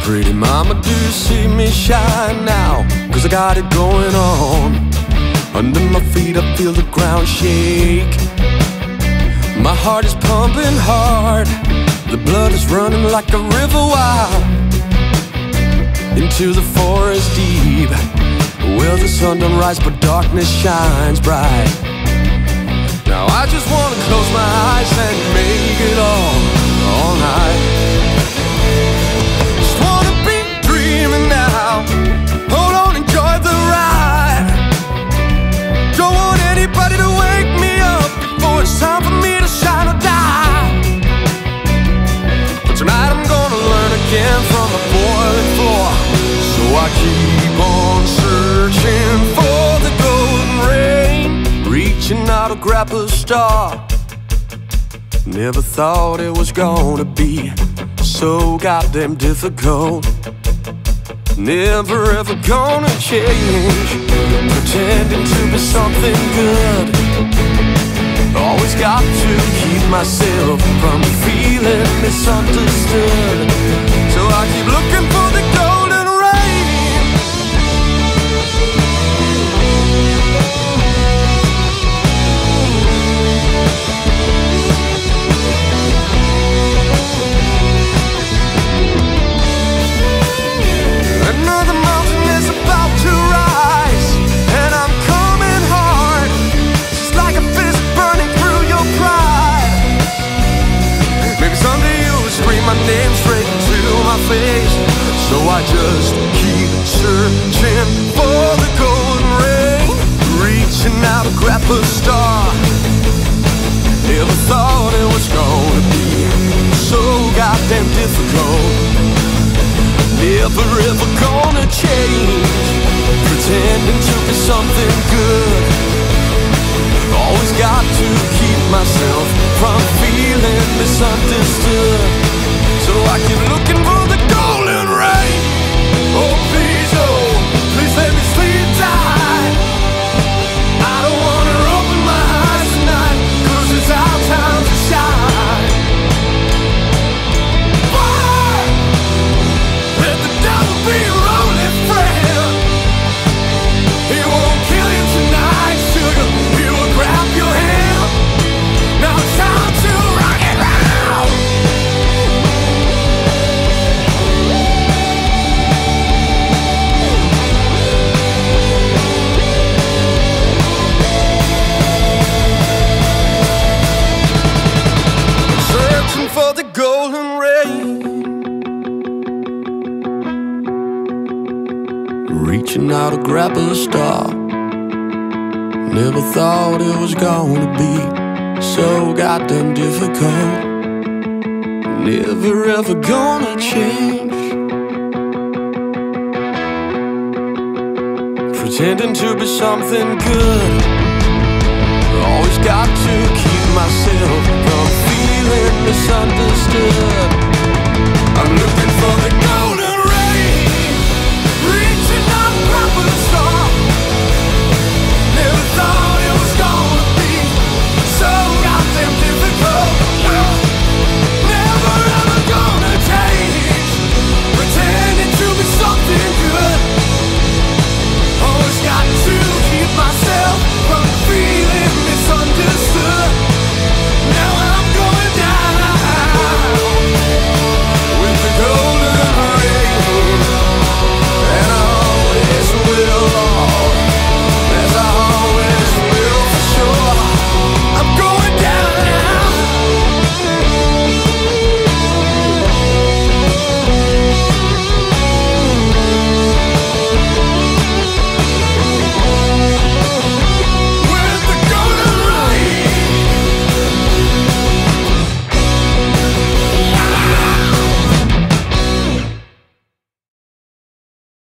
Pretty mama, do you see me shine now? 'Cause I got it going on. Under my feet I feel the ground shake. My heart is pumping hard. The blood is running like a river wild. Into the forest deep, where the sun don't rise but darkness shines bright. Now I just wanna close my eyes and make it all night. Just wanna be dreaming now. Hold on, enjoy the ride. Don't want anybody to wake me up before it's time for me to shine or die. But tonight I'm gonna learn again from the boiling floor. So I keep on searching for the golden rain, reaching out to grab a star. Never thought it was gonna be so goddamn difficult. Never ever gonna change, pretending to be something good. Always got to keep myself from feeling misunderstood. So I keep looking for the golden rain. Another mountain is about to rise, and I'm coming hard, just like a fist burning through your pride. Maybe someday you'll scream my name straight into my face. So I just keep searching for the golden rain, reaching out to grab a star. Never thought it was gonna be so goddamn difficult. Never ever gonna change, pretending to be something good. Always got to keep myself from feeling misunderstood. So I keep looking for the golden rain. Oh please let me sleep tight. I don't wanna open my eyes tonight, 'cause it's our time to shine. Let the devil be your only friend. He won't kill you tonight, sugar. He will grab your hand. Now it's time to rock it out. Searching for the golden rain, reaching out to grab a star. Never thought it was gonna be so goddamn difficult. Never ever gonna change, pretending to be something good. Always got to keep myself from feeling misunderstood.